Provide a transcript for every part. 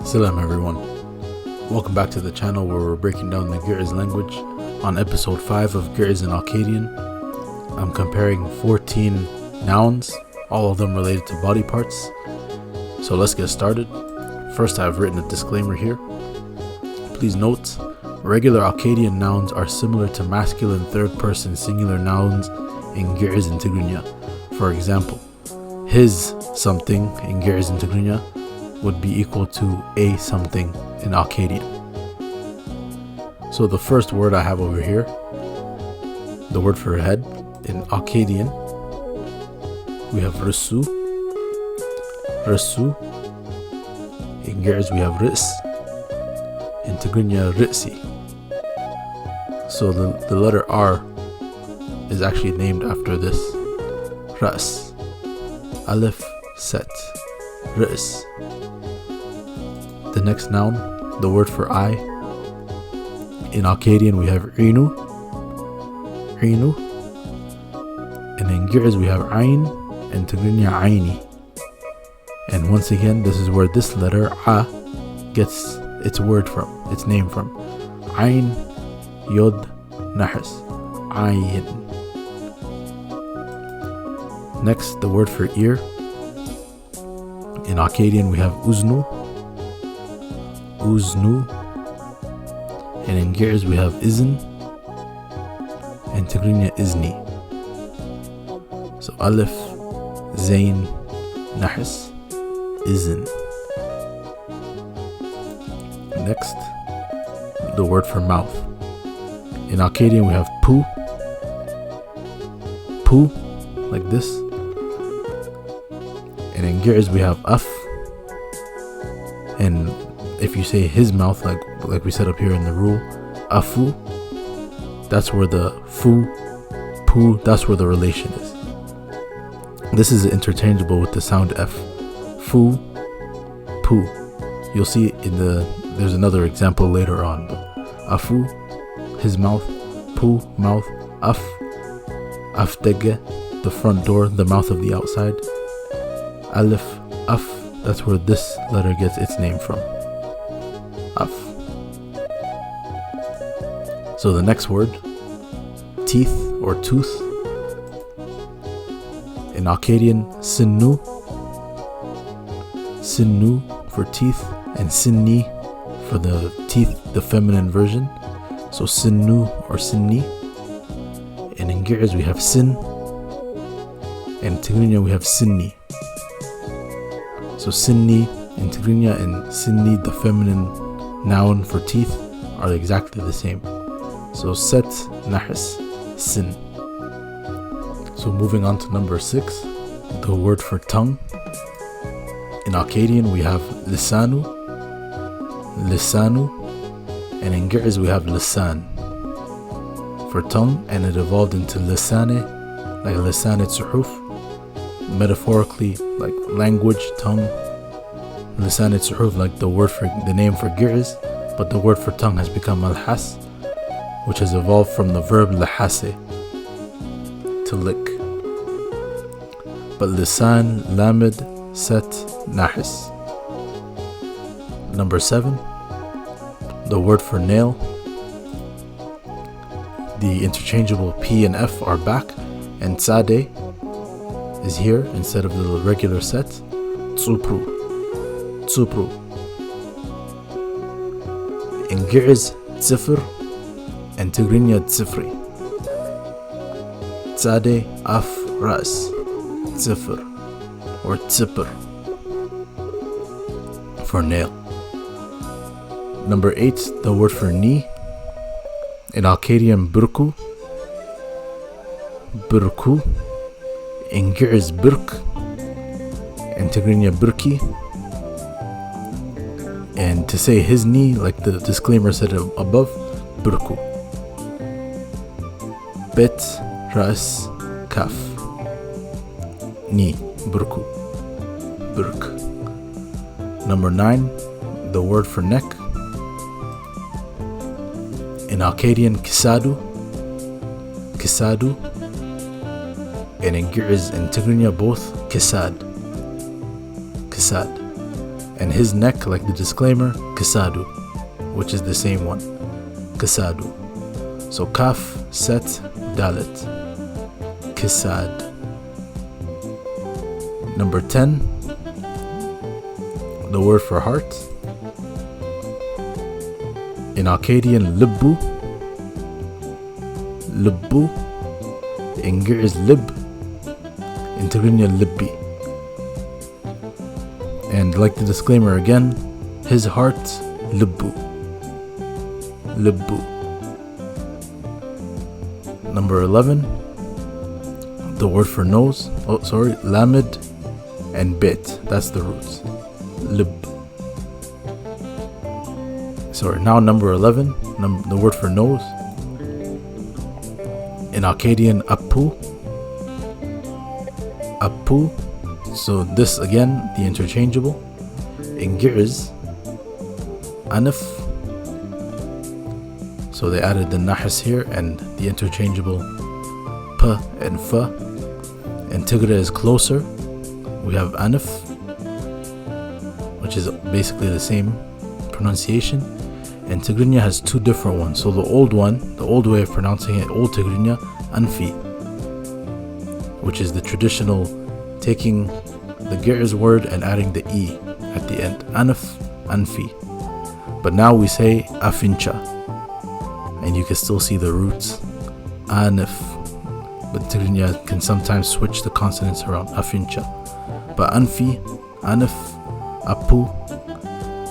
Salam everyone. Welcome back to the channel where we're breaking down the Ge'ez language. On episode 5 of Ge'ez Akkadian, I'm comparing 14 nouns, all of them related to body parts. So let's get started. First, I've written a disclaimer here. Please note, regular Akkadian nouns are similar to masculine third-person singular nouns in Ge'ez Akkadian. For example, his something in Ge'ez Akkadian would be equal to a something in Akkadian. So the first word I have over here, the word for head, in Akkadian, we have Risu. Risu. In Ge'ez we have Ris. In Tigrinya, Risi. So the letter R is actually named after this. Ras. Alif, Set. Ris. The next noun, the word for eye. In Akkadian we have Inu. Inu. And in Ge'ez we have Ain and Tigrinya Aini. And once again, this is where this letter A gets its name from. Ain, Yod, Nahas. Ayin. Next, the word for ear. In Akkadian we have Uznu. Uznu. And in Ge'ez we have Izn and Tigrinya Izni. So Alif, Zain, Nahas, Izn. Next, the word for mouth. In Akkadian we have Pu. Pu, like this. And in Ge'ez we have Af. And if you say his mouth, like we said up here in the rule, Afu, that's where the Fu, Pu, that's where the relation is. This is interchangeable with the sound F. Fu, Pu. You'll see there's another example later on. But Afu, his mouth. Pu, mouth. Af, Aftege, the front door, the mouth of the outside. Alif, Af, that's where this letter gets its name from. Af. So the next word, teeth or tooth. In Akkadian, Sinnu. Sinnu for teeth, and Sinni for the teeth, the feminine version. So Sinnu or Sinni. And in Ge'ez we have Sin. And in Tigrinya we have Sinni. So Sinni in Tigrinya and Sinni, the feminine noun for teeth, are exactly the same. So Set, Nahas, Sin. So moving on to number 6, the word for tongue. In Akkadian we have Lisanu. Lisanu. And in Ge'ez we have Lisan for tongue, and it evolved into Lisane, like Lisane Tsuhuf, metaphorically like language, tongue. Lisane Tsuhuf, like the name for Ge'ez, but the word for tongue has become Al-Has, which has evolved from the verb Lahase, to lick. But Lisan, Lamed, Set, Nahis. Number 7, the word for nail. The interchangeable P and F are back, and Tzade is here instead of the regular set. Tsupru. Tsupru. In Ge'ez, Tzifr and Tigrinya Tzifri. Tzade, Af, Ras. Tzifr or Tzipr for nail. Number 8, the word for knee. In Akkadian, Burku. Burku. In Ge'ez, Birk. In Tigrinya, Birki. And to say his knee, like the disclaimer said above, Burku. Bet, Ras, Kaf. Knee, Burku. Burk. Number 9, the word for neck. In Akkadian, Kisadu. Kisadu. And in Ge'ez and Tigrinya both Kisad. Kisad. And his neck, like the disclaimer, kisadu, which is the same one. Kisadu. So kaf, set, dalet. Kisad. Number 10, the word for heart. In Akkadian, libbu. Libbu. In Ge'ez, lib. In Tigrinya, libbi. And like the disclaimer again, his heart, libbu. Libbu. Number 11, the word for nose. Lamid and bit. That's the roots. Lib. Now number 11, the word for nose. In Akkadian, appu. Appu. So this again, the interchangeable. In Ge'ez, anif. So they added the nahis here and the interchangeable p and fa. And Tigre is closer. We have anif, which is basically the same pronunciation. And Tigrinya has two different ones. So the old way of pronouncing it, old Tigrinya, anfi, which is the traditional taking the Ge'ez word and adding the e at the end. Anif, anfi. But now we say afincha, and you can still see the roots. Anif. But Tigrinya can sometimes switch the consonants around. Afincha. But anfi, anif, apu.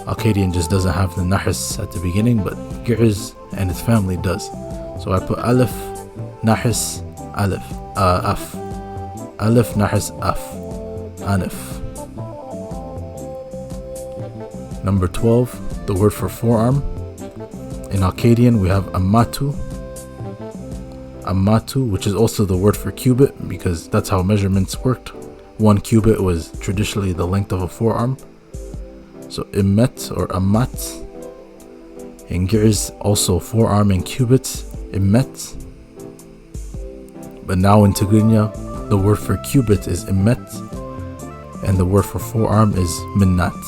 Akkadian just doesn't have the nahis at the beginning, but Ge'ez and its family does. So I put alif, nahis, alif, af. Alif, nahis, af. Anif. Number 12, the word for forearm. In Akkadian, we have ammatu. Ammatu, which is also the word for cubit, because that's how measurements worked. 1 cubit was traditionally the length of a forearm. So immet or ammat. In Ge'ez, also forearm and cubits, immet. But now in Tigrinya, the word for cubit is immet, and the word for forearm is minnat.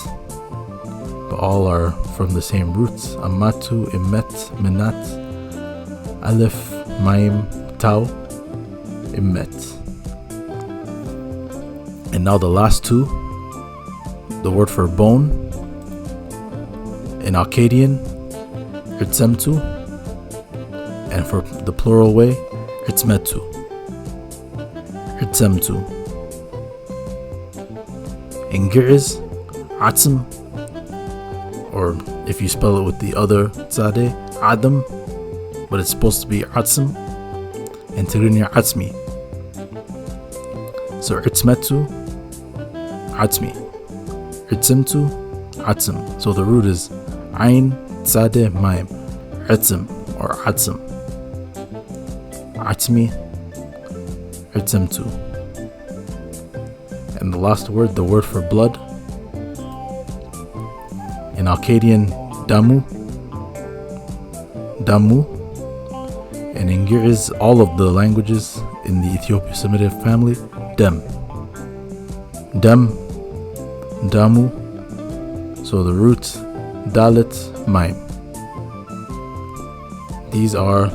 But all are from the same roots. Ammatu, immet, minnat, alif, maim, tau, immet. And now the last two, the word for bone. In Akkadian, itzemtu, and for the plural way, itzmetu. Itzemtu. In Ge'ez, atzm, or if you spell it with the other tzadeh, adam, but it's supposed to be atzm, and Tigrinya atzmi. So itzmetu, atzmi. Itzemtu, atzm. So the root is ain, tzadeh, maim. Itzm or atzm. Atzmi, itzemtu. And the last word, the word for blood. In Akkadian, damu. Damu. And in Ge'ez, all of the languages in the Ethiopo-Semitic family, dem. Dem, damu. So the root, dalet, maim. These are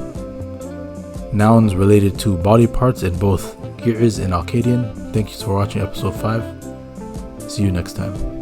nouns related to body parts in both Ge'ez and Akkadian. Thank you for watching episode 5. See you next time.